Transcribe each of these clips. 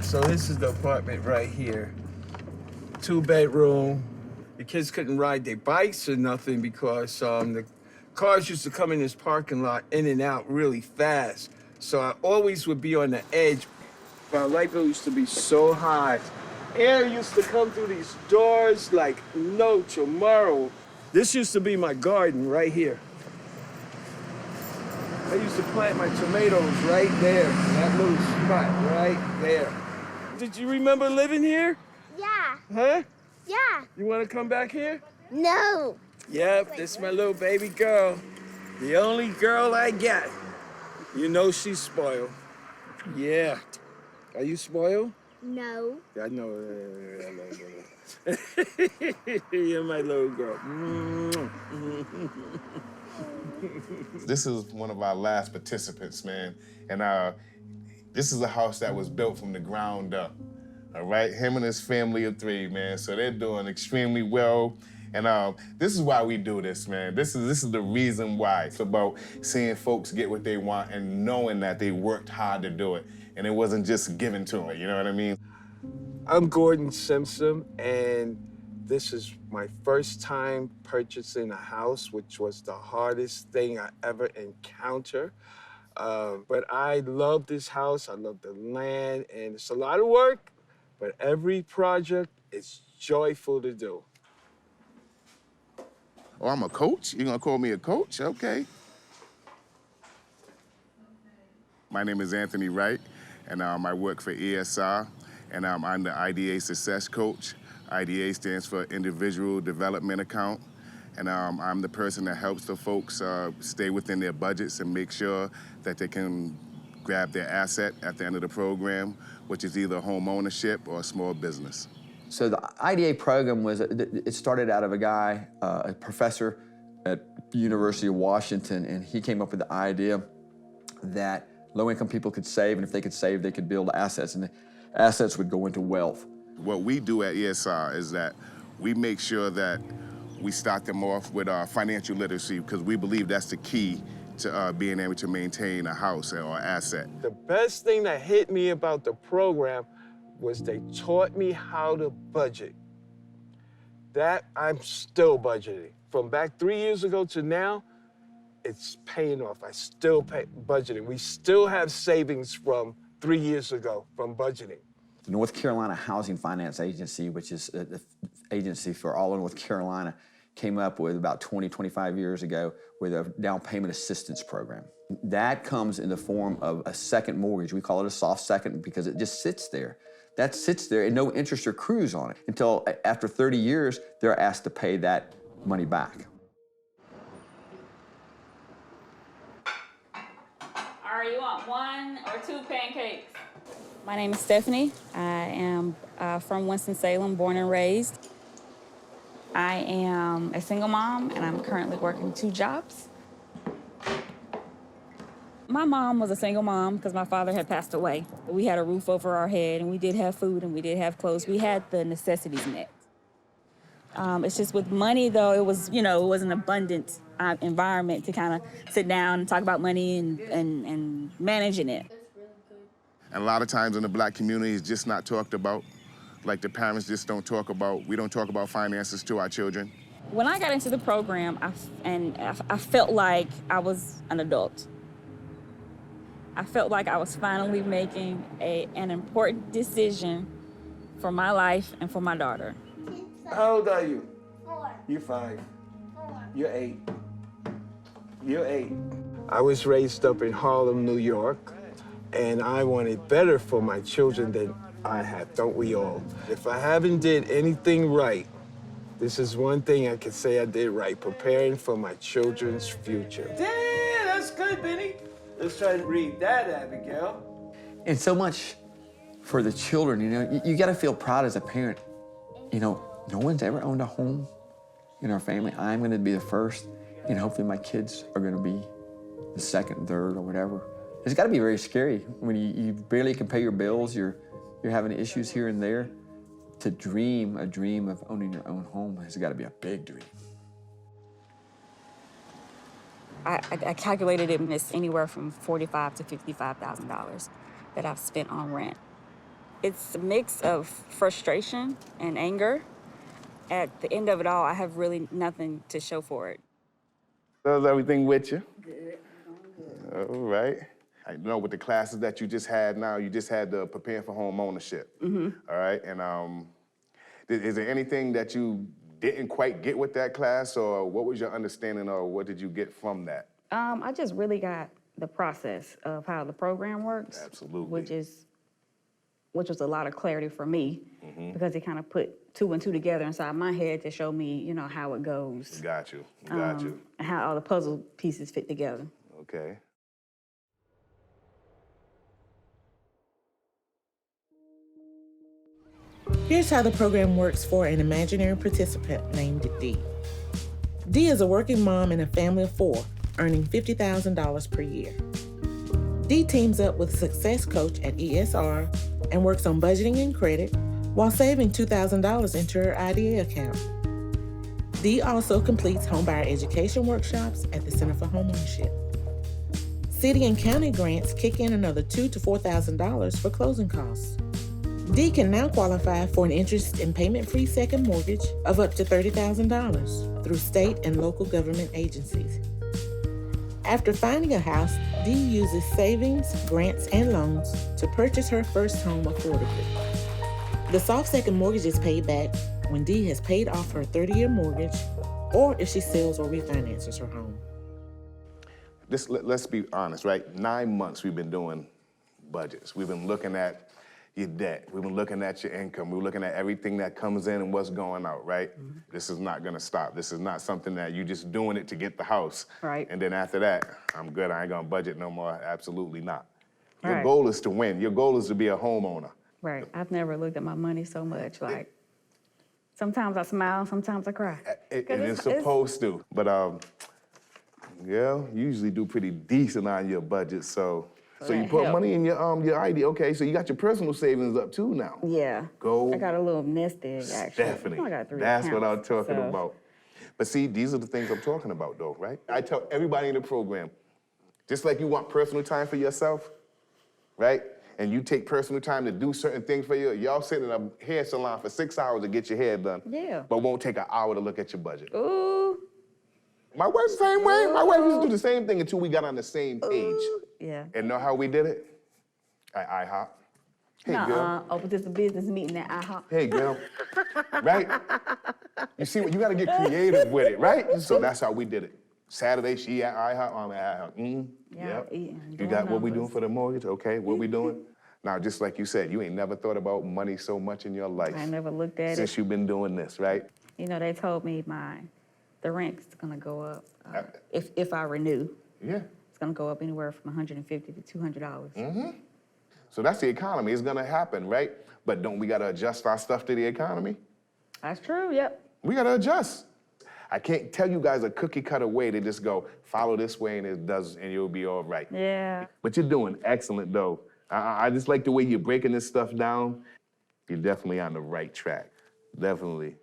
So this is the apartment right here. 2-bedroom. The kids couldn't ride their bikes or nothing because the cars used to come in this parking lot in and out really fast. So I always would be on the edge. My light bill used to be so high. Air used to come through these doors like no tomorrow. This used to be my garden right here. I used to plant my tomatoes right there, that little spot right there. Did you remember living here? Yeah. Huh? Yeah. You want to come back here? No. Yep, this is my little baby girl. The only girl I got. You know she's spoiled. Yeah. Are you spoiled? No. I know. You're my little girl. This is one of our last participants, man. And this is a house that was built from the ground up. All right, him and his family of 3, man. So they're doing extremely well. And this is why we do this, man. This is the reason why. It's about seeing folks get what they want and knowing that they worked hard to do it. And it wasn't just given to them, you know what I mean? I'm Gordon Simpson, and this is my first time purchasing a house, which was the hardest thing I ever encountered. But I love this house, I love the land, and it's a lot of work, but every project is joyful to do. Oh, I'm a coach? You're gonna call me a coach? Okay. My name is Anthony Wright, and I work for ESR, and I'm the IDA Success Coach. IDA stands for Individual Development Account, and I'm the person that helps the folks stay within their budgets and make sure that they can grab their asset at the end of the program, which is either home ownership or a small business. So the IDA program it started out of a guy, a professor at the University of Washington, and he came up with the idea that low-income people could save, and if they could save, they could build assets, and the assets would go into wealth. What we do at ESR is that we make sure that we start them off with financial literacy, because we believe that's the key to being able to maintain a house or asset. The best thing that hit me about the program was they taught me how to budget. That I'm still budgeting. From back 3 years ago to now, it's paying off. I still pay budgeting. We still have savings from 3 years ago from budgeting. The North Carolina Housing Finance Agency, which is the agency for all of North Carolina, came up with about 20, 25 years ago with a down payment assistance program. That comes in the form of a second mortgage. We call it a soft second because it just sits there. That sits there and no interest accrues on it until after 30 years, they're asked to pay that money back. All right, you want 1 or 2 pancakes? My name is Stephanie. I am from Winston-Salem, born and raised. I am a single mom, and I'm currently working 2 jobs. My mom was a single mom because my father had passed away. We had a roof over our head, and we did have food, and we did have clothes. We had the necessities met. It's just with money, though, it was, it was an abundant environment to kind of sit down and talk about money and managing it. And a lot of times in the Black community, it's just not talked about. Like the parents just don't talk about, we don't talk about finances to our children. When I got into the program, I felt like I was an adult. I felt like I was finally making an important decision for my life and for my daughter. How old are you? 4. You're 5. 4. You're 8. You're 8. I was raised up in Harlem, New York, and I wanted better for my children than I have, don't we all? If I haven't did anything right, this is one thing I can say I did right, preparing for my children's future. Damn, that's good, Benny. Let's try to read that, Abigail. And so much for the children, you got to feel proud as a parent. No one's ever owned a home in our family. I'm going to be the first, and hopefully my kids are going to be the second, third, or whatever. It's got to be very scary when you barely can pay your bills, you're having issues here and there. To dream a dream of owning your own home has got to be a big dream. I calculated it, Miss, anywhere from $45,000 to $55,000 that I've spent on rent. It's a mix of frustration and anger. At the end of it all, I have really nothing to show for it. How's everything with you? Good. All right. I know with the classes that you just had now, you just had the preparing for home ownership. All right. And is there anything that you didn't quite get with that class, or what was your understanding, or what did you get from that? I just really got the process of how the program works. Absolutely. Which was a lot of clarity for me, because it kind of put 2 and 2 together inside my head to show me, you know, how it goes. Got you. And how all the puzzle pieces fit together. Okay. Here's how the program works for an imaginary participant named Dee. Dee is a working mom in a family of 4, earning $50,000 per year. Dee teams up with a success coach at ESR and works on budgeting and credit while saving $2,000 into her IDA account. Dee also completes homebuyer education workshops at the Center for Homeownership. City and county grants kick in another $2,000 to $4,000 for closing costs. Dee can now qualify for an interest and payment-free second mortgage of up to $30,000 through state and local government agencies. After finding a house, Dee uses savings, grants, and loans to purchase her first home affordably. The soft second mortgage is paid back when Dee has paid off her 30-year mortgage or if she sells or refinances her home. Let's be honest, right? 9 months we've been doing budgets. We've been looking at your debt. We've been looking at your income. We're looking at everything that comes in and what's going out, right? This is not gonna stop. This is not something that you just doing it to get the house. Right. And then after that, I'm good, I ain't gonna budget no more. Absolutely not. Your Right. goal is to win. Your goal is to be a homeowner. Right. I've never looked at my money so much. Like, sometimes I smile, sometimes I cry. And it's supposed to. But yeah, you usually do pretty decent on your budget, so you put money in your ID. Okay, so you got your personal savings up too now. Yeah. Go. I got a little nest egg, actually. Stephanie, I got 3 that's what I'm accounts, talking so. about. But see, these are the things I'm talking about, though, right? I tell everybody in the program, just like you want personal time for yourself, right? And you take personal time to do certain things for you. Y'all sit in a hair salon for 6 hours to get your hair done. Yeah. But won't take an hour to look at your budget. Ooh. My wife's the same way. My wife used to do the same thing until we got on the same page. Yeah. And know how we did it? At IHOP. Hey, girl. Open this business meeting at IHOP. Hey, girl. Right? You see, you gotta get creative with it, right? So that's how we did it. Saturday, she at IHOP, I'm at IHOP. Yeah, Yep. eating, You doing got what we doing numbers. for the mortgage? Okay, what we doing? Now, just like you said, you ain't never thought about money so much in your life. I never looked at Since it. you've been doing this, right? You know, they told me the rent's gonna go up if I renew. Yeah. It's gonna go up anywhere from $150 to $200. So that's the economy. It's gonna happen, right? But don't we gotta adjust our stuff to the economy? That's true. Yep. We gotta adjust. I can't tell you guys a cookie cutter way to just go follow this way and it does, and you'll be all right. Yeah. But you're doing excellent though. I just like the way you're breaking this stuff down. You're definitely on the right track. Definitely.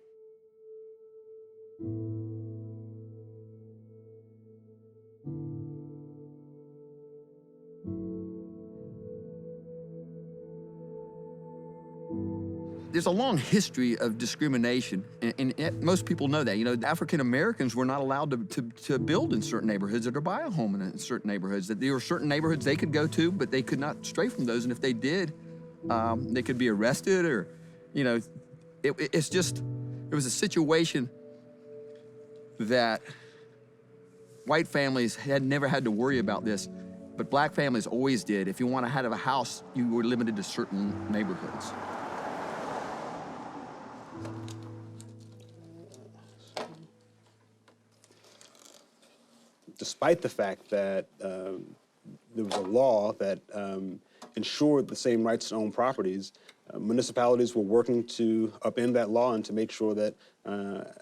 There's a long history of discrimination, and most people know that. You know, African Americans were not allowed to build in certain neighborhoods or to buy a home in certain neighborhoods. That there were certain neighborhoods they could go to, but they could not stray from those. And if they did, they could be arrested or, you know, it was a situation that white families had never had to worry about this, but black families always did. If you want to have a house, you were limited to certain neighborhoods. Despite the fact that there was a law that ensured the same rights to own properties, municipalities were working to upend that law and to make sure that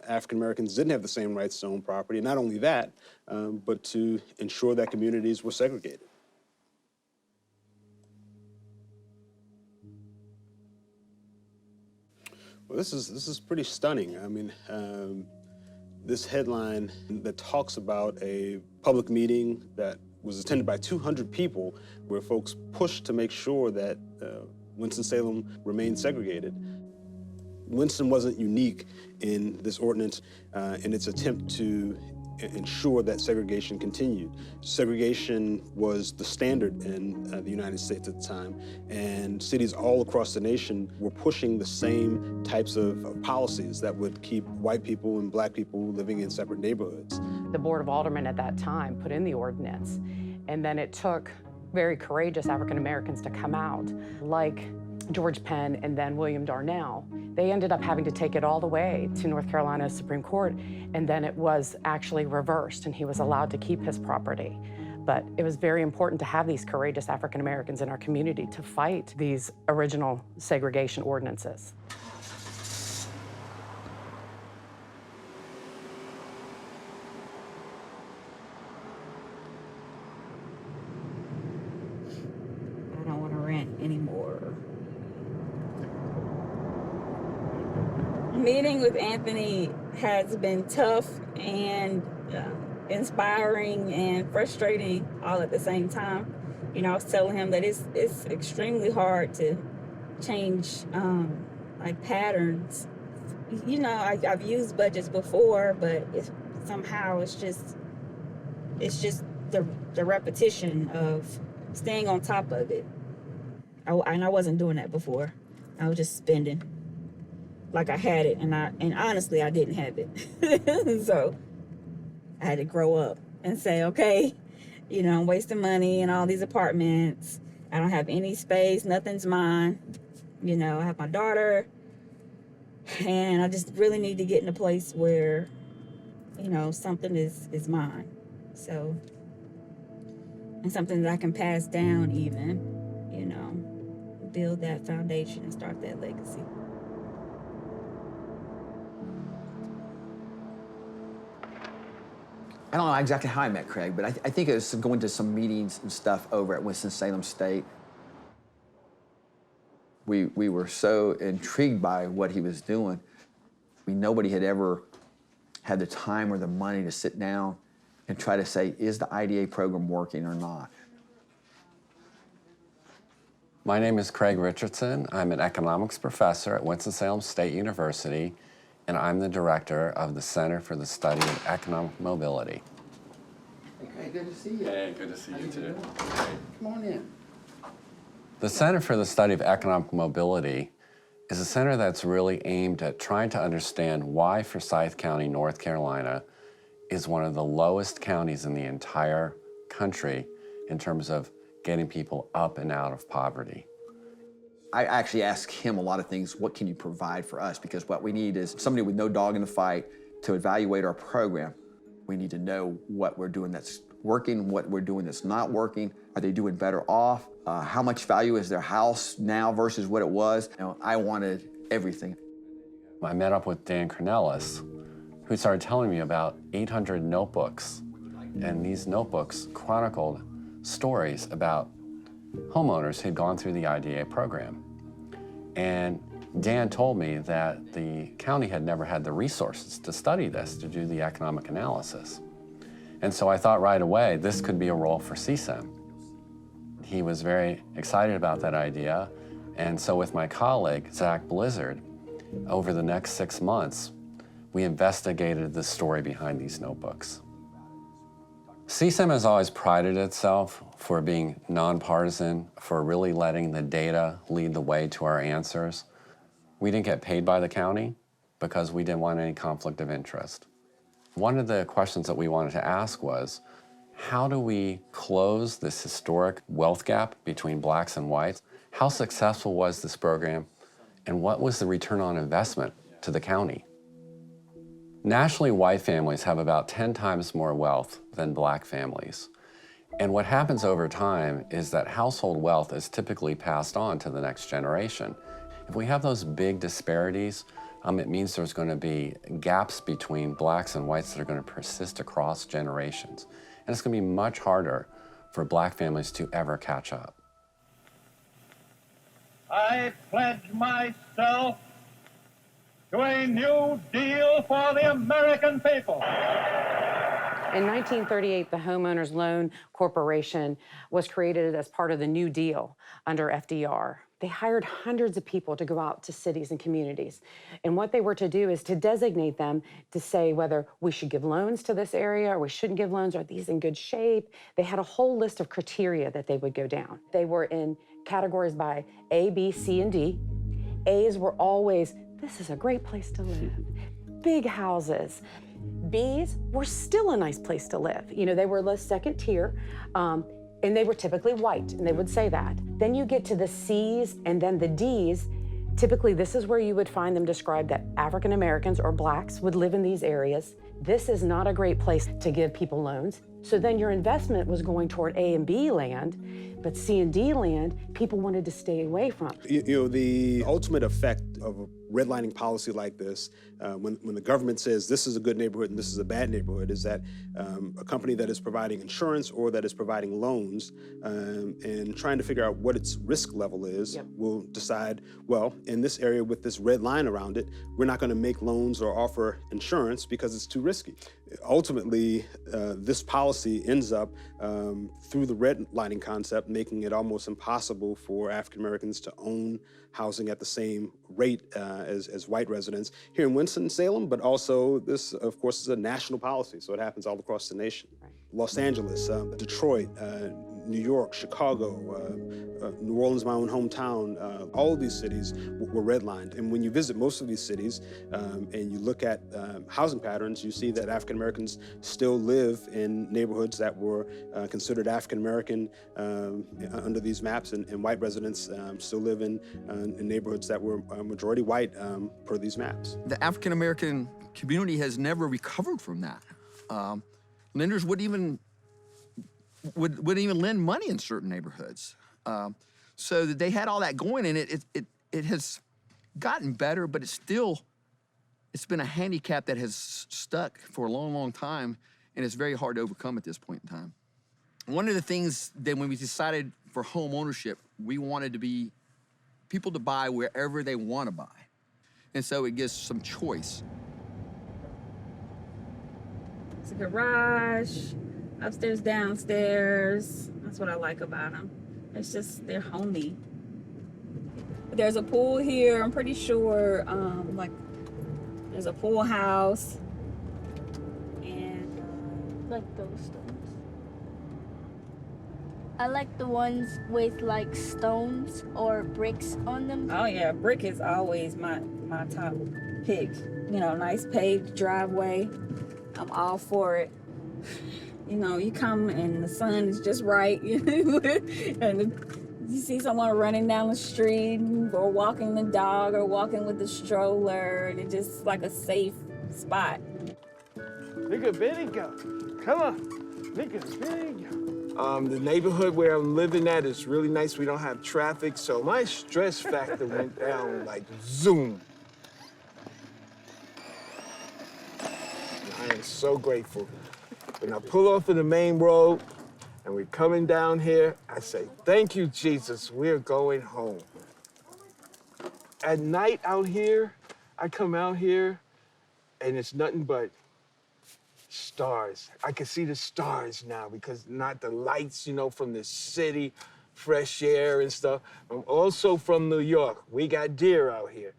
African Americans didn't have the same rights to own property. And not only that, but to ensure that communities were segregated. Well, this is pretty stunning. I mean, this headline that talks about a public meeting that was attended by 200 people, where folks pushed to make sure that Winston-Salem remained segregated. Winston wasn't unique in this ordinance in its attempt to ensure that segregation continued. Segregation was the standard in the United States at the time, and cities all across the nation were pushing the same types of policies that would keep white people and black people living in separate neighborhoods. The Board of Aldermen at that time put in the ordinance, and then it took very courageous African Americans to come out, like George Penn and then William Darnell. They ended up having to take it all the way to North Carolina's Supreme Court, and then it was actually reversed, and he was allowed to keep his property. But it was very important to have these courageous African Americans in our community to fight these original segregation ordinances. I don't want to rent anymore. Meeting with Anthony has been tough and inspiring and frustrating all at the same time. You know, I was telling him that it's extremely hard to change like patterns. You know, I've used budgets before, but somehow it's just the repetition of staying on top of it. And I wasn't doing that before. I was just spending like I had it, and honestly I didn't have it. So I had to grow up and say, okay, you know, I'm wasting money in all these apartments. I don't have any space, nothing's mine. You know, I have my daughter, and I just really need to get in a place where, you know, something is mine. So, and something that I can pass down even, you know, build that foundation and start that legacy. I don't know exactly how I met Craig, but I think it was going to some meetings and stuff over at Winston-Salem State. We were so intrigued by what he was doing. I mean, nobody had ever had the time or the money to sit down and try to say, is the IDA program working or not? My name is Craig Richardson. I'm an economics professor at Winston-Salem State University, and I'm the director of the Center for the Study of Economic Mobility. Hey, good to see you. Hey, good to see you too. Come on in. The Center for the Study of Economic Mobility is a center that's really aimed at trying to understand why Forsyth County, North Carolina, is one of the lowest counties in the entire country in terms of getting people up and out of poverty. I actually asked him a lot of things. What can you provide for us? Because what we need is somebody with no dog in the fight to evaluate our program. We need to know what we're doing that's working, what we're doing that's not working. Are they doing better off? How much value is their house now versus what it was? You know, I wanted everything. I met up with Dan Cornelis, who started telling me about 800 notebooks. And these notebooks chronicled stories about homeowners who'd gone through the IDA program. And Dan told me that the county had never had the resources to study this, to do the economic analysis. And so I thought right away, this could be a role for CSEM. He was very excited about that idea. And so with my colleague, Zach Blizzard, over the next 6 months, we investigated the story behind these notebooks. CSEM has always prided itself for being nonpartisan, for really letting the data lead the way to our answers. We didn't get paid by the county because we didn't want any conflict of interest. One of the questions that we wanted to ask was, how do we close this historic wealth gap between blacks and whites? How successful was this program, and what was the return on investment to the county? Nationally, white families have about 10 times more wealth than black families. And what happens over time is that household wealth is typically passed on to the next generation. If we have those big disparities, it means there's going to be gaps between blacks and whites that are going to persist across generations. And it's going to be much harder for black families to ever catch up. I pledge myself to a new deal for the American people. In 1938, the Homeowners Loan Corporation was created as part of the New Deal under FDR. They hired hundreds of people to go out to cities and communities. And what they were to do is to designate them to say whether we should give loans to this area or we shouldn't give loans. Are these in good shape? They had a whole list of criteria that they would go down. They were in categories by A, B, C, and D. A's were always, this is a great place to live. Big houses. B's were still a nice place to live. You know, they were the second tier, and they were typically white, and they would say that. Then you get to the C's and then the D's. Typically, this is where you would find them described that African Americans or blacks would live in these areas. This is not a great place to give people loans. So then your investment was going toward A and B land, but C and D land, people wanted to stay away from. You know, the ultimate effect of a redlining policy like this, when the government says this is a good neighborhood and this is a bad neighborhood, is that a company that is providing insurance or that is providing loans and trying to figure out what its risk level is will decide, well, in this area with this red line around it, we're not going to make loans or offer insurance because it's too risky. Ultimately, this policy ends up, through the redlining concept, making it almost impossible for African Americans to own housing at the same rate as white residents here in Winston-Salem, but also this, of course, is a national policy, so it happens all across the nation. Right. Los Angeles, Detroit, New York, Chicago, New Orleans, my own hometown, all of these cities were redlined. And when you visit most of these cities and you look at housing patterns, you see that African Americans still live in neighborhoods that were considered African American under these maps, and white residents still live in neighborhoods that were majority white per these maps. The African American community has never recovered from that. Lenders wouldn't even lend money in certain neighborhoods. So that they had all that going, and it has gotten better, but it's been a handicap that has stuck for a long, long time, and it's very hard to overcome at this point in time. One of the things that when we decided for home ownership, we wanted to be people to buy wherever they want to buy. And so it gives some choice. It's a garage, upstairs, downstairs. That's what I like about them. It's just, they're homey. There's a pool here, I'm pretty sure, like, there's a pool house. And Like those stones. I like the ones with like stones or bricks on them. oh yeah, brick is always my top pick. You know, nice paved driveway. I'm all for it. You know, you come and the sun is just right, and you see someone running down the street or walking the dog or walking with the stroller, and it's just like a safe spot. Look at Benny go. Come on. Look at Benny go. The neighborhood where I'm living at is really nice. We don't have traffic, so my stress factor went down like zoom. I am so grateful. When I pull off of the main road and we're coming down here, I say, thank you, Jesus, we're going home. At night out here, I come out here and it's nothing but stars. I can see the stars now because not the lights, you know, from the city, fresh air and stuff. I'm also from New York. We got deer out here.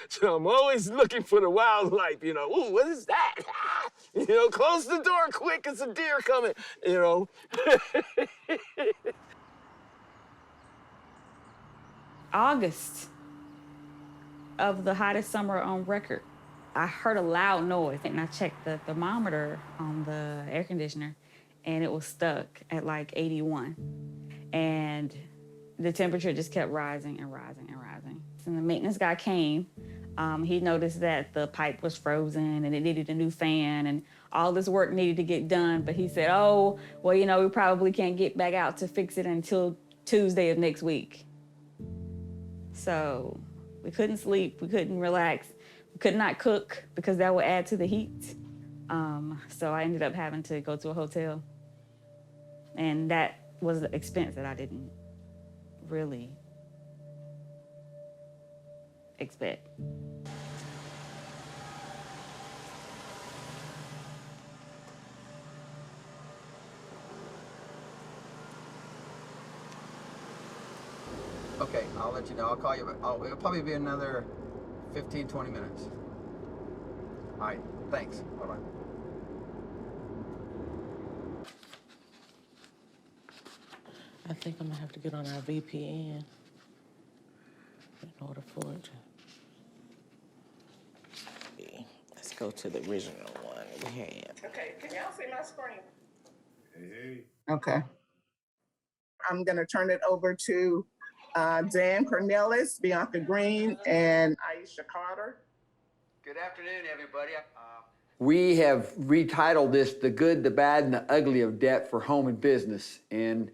So I'm always looking for the wildlife, you know. Ooh, what is that? You know, close the door quick, it's a deer coming, you know. August of the hottest summer on record. I heard a loud noise and I checked the thermometer on the air conditioner and it was stuck at like 81. And the temperature just kept rising and rising and rising. And the maintenance guy came. He noticed that the pipe was frozen and it needed a new fan and all this work needed to get done. But he said, oh, well, you know, we probably can't get back out to fix it until Tuesday of next week. So we couldn't sleep, we couldn't relax. We could not cook because that would add to the heat. So I ended up having to go to a hotel. And that was the expense that I didn't really expect. Okay, I'll let you know. I'll call you. It'll probably be another 15, 20 minutes. All right, thanks. Bye-bye. I think I'm gonna have to get on our VPN in order for it to. Let's go to the original one we had. Okay, can y'all see my screen? Hey. Okay. I'm gonna turn it over to Dan Cornelis, Bianca Green, and Aisha Carter. Good afternoon, everybody. We have retitled this The Good, the Bad, and the Ugly of Debt for Home and Business. And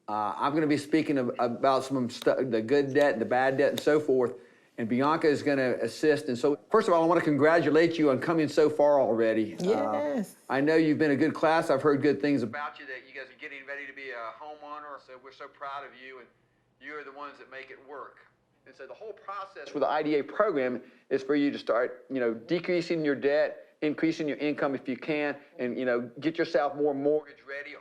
I'm going to be speaking about some stuff, the good debt, the bad debt, and so forth. And Bianca is going to assist. And so, first of all, I want to congratulate you on coming so far already. Yes. I know you've been a good class. I've heard good things about you, that you guys are getting ready to be a homeowner. So we're so proud of you, and you're the ones that make it work. And so the whole process for the IDA program is for you to start, decreasing your debt, increasing your income if you can, and, get yourself more mortgage ready.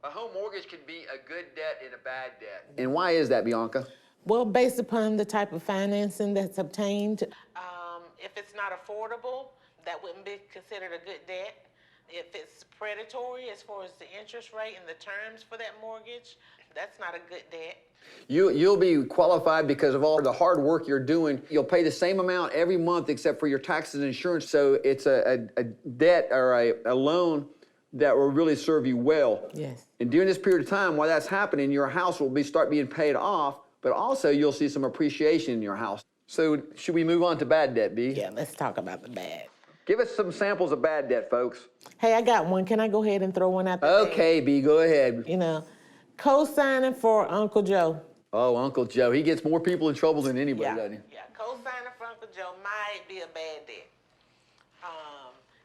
A home mortgage can be a good debt and a bad debt. And why is that, Bianca? Well, based upon the type of financing that's obtained, if it's not affordable, that wouldn't be considered a good debt. If it's predatory as far as the interest rate and the terms for that mortgage, that's not a good debt. You'll be qualified because of all the hard work you're doing. You'll pay the same amount every month except for your taxes and insurance. So it's a debt or a loan that will really serve you well. Yes. And during this period of time, while that's happening, your house will start being paid off, but also you'll see some appreciation in your house. So should we move on to bad debt, B? Yeah, let's talk about the bad. Give us some samples of bad debt, folks. Hey, I got one. Can I go ahead and throw one out there? Okay, B, go ahead. Co-signing for Uncle Joe. Oh, Uncle Joe. He gets more people in trouble than anybody, doesn't he? Yeah, co-signing for Uncle Joe might be a bad debt.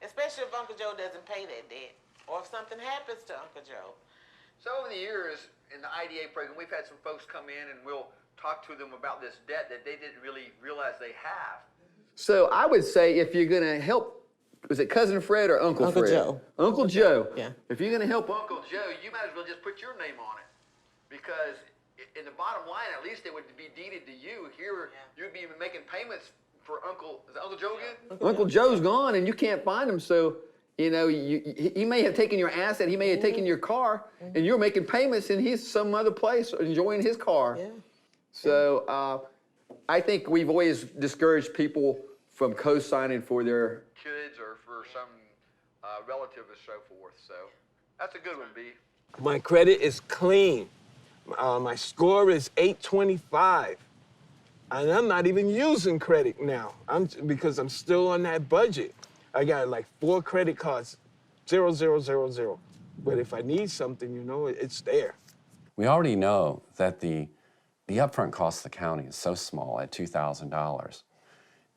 Especially if Uncle Joe doesn't pay that debt, or if something happens to Uncle Joe. So over the years in the IDA program, we've had some folks come in and we'll talk to them about this debt that they didn't really realize they have. So I would say if you're gonna help, was it Cousin Fred or Uncle Fred? Joe. Uncle Joe. Yeah. If you're gonna help Uncle Joe, you might as well just put your name on it. Because in the bottom line, at least it would be deeded to you. Here, you'd be making payments for is it Uncle Joe again? Uncle Joe's gone and you can't find him, so he may have taken your asset, he may have taken your car, and you're making payments and he's some other place enjoying his car. Yeah. So I think we've always discouraged people from co-signing for their kids or for some relative or so forth. So that's a good one, B. My credit is clean. My score is 825. And I'm not even using credit now because I'm still on that budget. I got like 4 credit cards, 0, 0, 0, 0. But if I need something, it's there. We already know that the upfront cost of the county is so small at $2,000.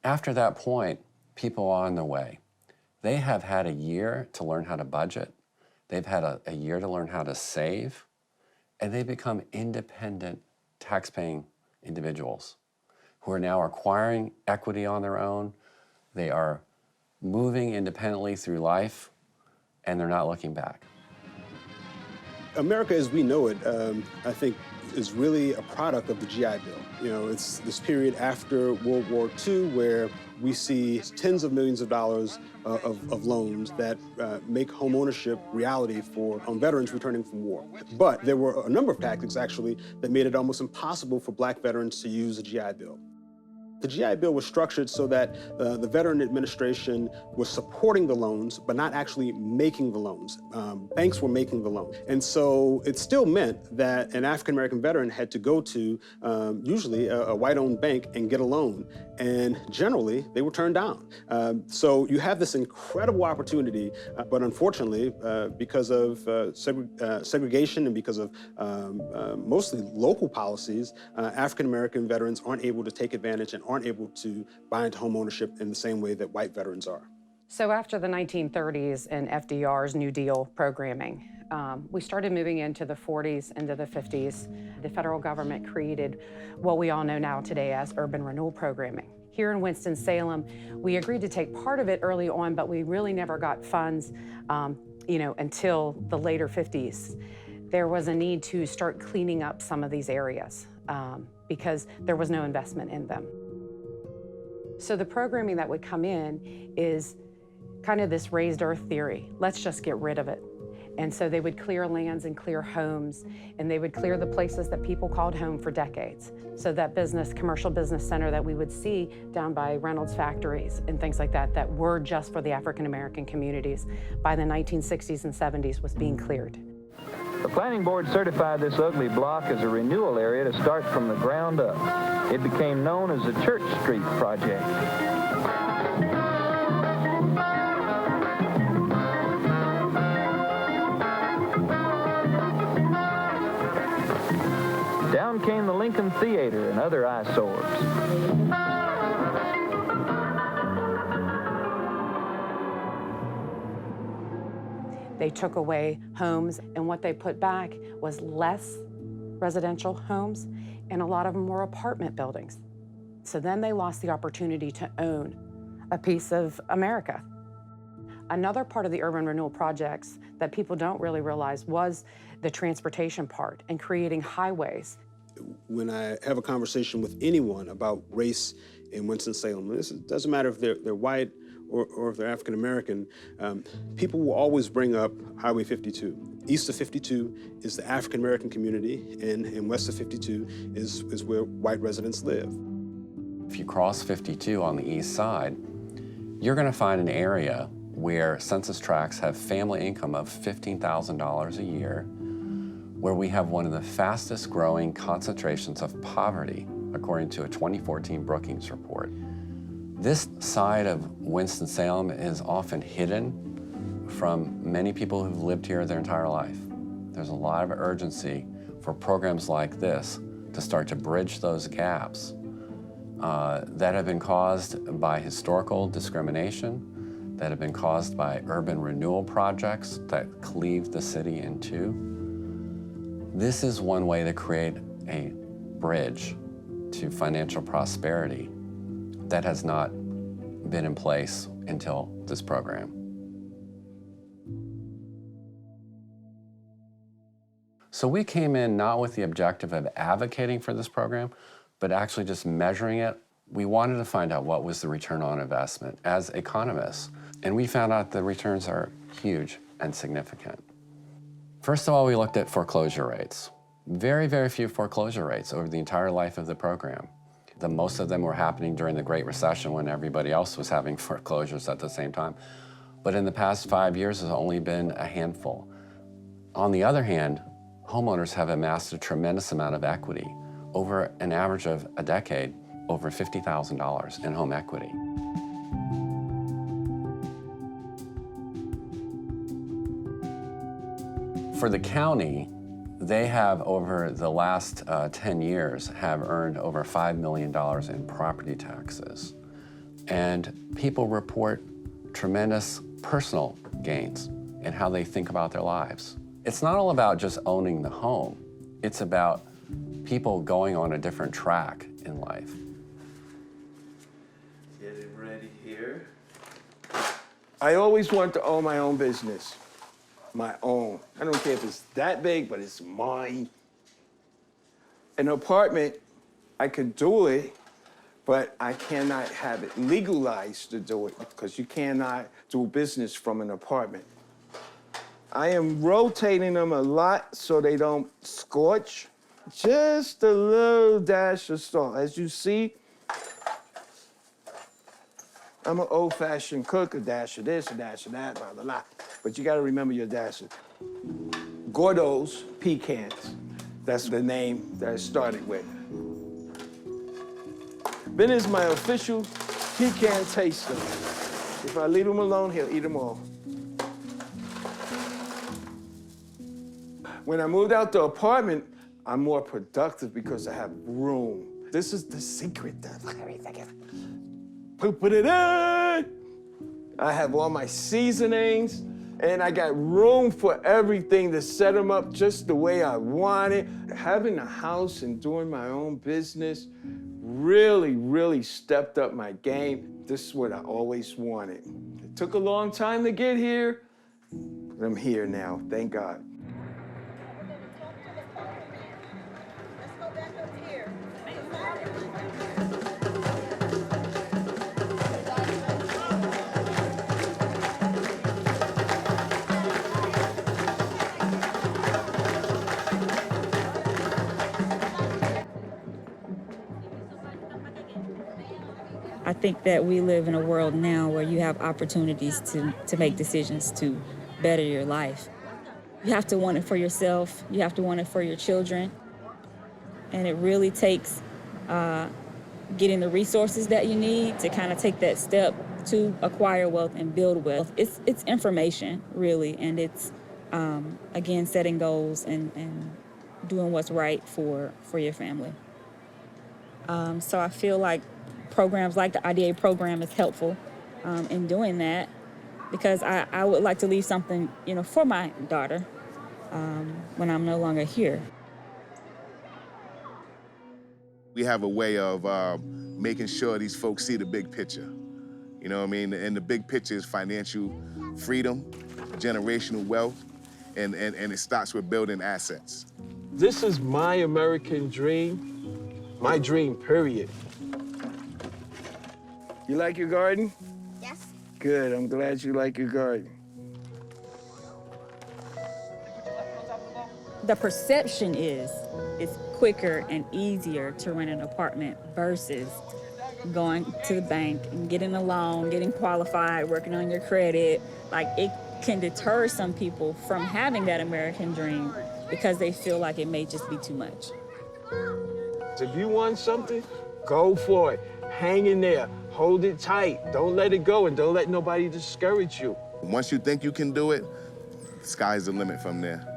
After that point, people are on their way. They have had a year to learn how to budget. They've had a year to learn how to save, and they become independent tax-paying individuals who are now acquiring equity on their own. They are moving independently through life, and they're not looking back. America as we know it, I think, is really a product of the GI Bill. It's this period after World War II where we see tens of millions of dollars of loans that make home ownership reality for veterans returning from war. But there were a number of tactics, actually, that made it almost impossible for Black veterans to use the GI Bill. The GI Bill was structured so that the Veteran Administration was supporting the loans, but not actually making the loans. Banks were making the loan. And so it still meant that an African-American veteran had to go to usually a white-owned bank and get a loan. And generally, they were turned down. So you have this incredible opportunity, but unfortunately, because of segregation and because of mostly local policies, African-American veterans aren't able to take advantage and aren't able to buy into home ownership in the same way that white veterans are. So after the 1930s and FDR's New Deal programming, we started moving into the 40s, into the 50s. The federal government created what we all know now today as urban renewal programming. Here in Winston-Salem, we agreed to take part of it early on, but we really never got funds, until the later 50s. there was a need to start cleaning up some of these areas because there was no investment in them. So the programming that would come in is kind of this raised earth theory. Let's just get rid of it. And so they would clear lands and clear homes, and they would clear the places that people called home for decades. So that commercial business center that we would see down by Reynolds factories and things like that, that were just for the African-American communities, by the 1960s and 70s was being cleared. The planning board certified this ugly block as a renewal area to start from the ground up. It became known as the Church Street Project. Down came the Lincoln Theater and other eyesores. They took away homes, and what they put back was less residential homes, and a lot of them were apartment buildings. So then they lost the opportunity to own a piece of America. Another part of the urban renewal projects that people don't really realize was the transportation part and creating highways. When I have a conversation with anyone about race in Winston-Salem, it doesn't matter if they're white or if they're African American, people will always bring up Highway 52. East of 52 is the African American community, and west of 52 is where white residents live. If you cross 52 on the east side, you're going to find an area where census tracts have family income of $15,000 a year, where we have one of the fastest growing concentrations of poverty, according to a 2014 Brookings report. This side of Winston-Salem is often hidden from many people who've lived here their entire life. There's a lot of urgency for programs like this to start to bridge those gaps that have been caused by historical discrimination, that have been caused by urban renewal projects that cleave the city in two. This is one way to create a bridge to financial prosperity that has not been in place until this program. So we came in not with the objective of advocating for this program, but actually just measuring it. We wanted to find out what was the return on investment as economists, and we found out the returns are huge and significant. First of all, we looked at foreclosure rates. Very, very few foreclosure rates over the entire life of the program. Most of them were happening during the Great Recession when everybody else was having foreclosures at the same time. But in the past 5 years, there's only been a handful. On the other hand, homeowners have amassed a tremendous amount of equity. Over an average of a decade, over $50,000 in home equity. For the county, they have, over the last 10 years, have earned over $5 million in property taxes. And people report tremendous personal gains in how they think about their lives. It's not all about just owning the home. It's about people going on a different track in life. Get it ready here. I always want to own my own business. My own. I don't care if it's that big, but it's mine. An apartment, I could do it, but I cannot have it legalized to do it because you cannot do business from an apartment. I am rotating them a lot so they don't scorch. Just a little dash of salt. As you see, I'm an old-fashioned cook, a dash of this, a dash of that, blah, blah, blah. But you gotta remember your dashes. Gordo's pecans. That's the name that I started with. Ben is my official pecan taster. If I leave him alone, he'll eat them all. When I moved out the apartment, I'm more productive because I have room. This is the secret. Put it in. I have all my seasonings, and I got room for everything to set them up just the way I want it. Having a house and doing my own business really, really stepped up my game. This is what I always wanted. It took a long time to get here, but I'm here now, thank God. I think that we live in a world now where you have opportunities to make decisions to better your life. You have to want it for yourself. You have to want it for your children. And it really takes getting the resources that you need to kind of take that step to acquire wealth and build wealth. It's information, really, and it's, again, setting goals and doing what's right for your family. So I feel like programs like the IDA program is helpful in doing that, because I would like to leave something, for my daughter when I'm no longer here. We have a way of making sure these folks see the big picture. You know what I mean? And the big picture is financial freedom, generational wealth, and it starts with building assets. This is my American dream, my dream, period. You like your garden? Yes. Good, I'm glad you like your garden. The perception is it's quicker and easier to rent an apartment versus going to the bank and getting a loan, getting qualified, working on your credit. Like, it can deter some people from having that American dream because they feel like it may just be too much. If you want something, go for it. Hang in there, hold it tight. Don't let it go, and don't let nobody discourage you. Once you think you can do it, the sky's the limit from there.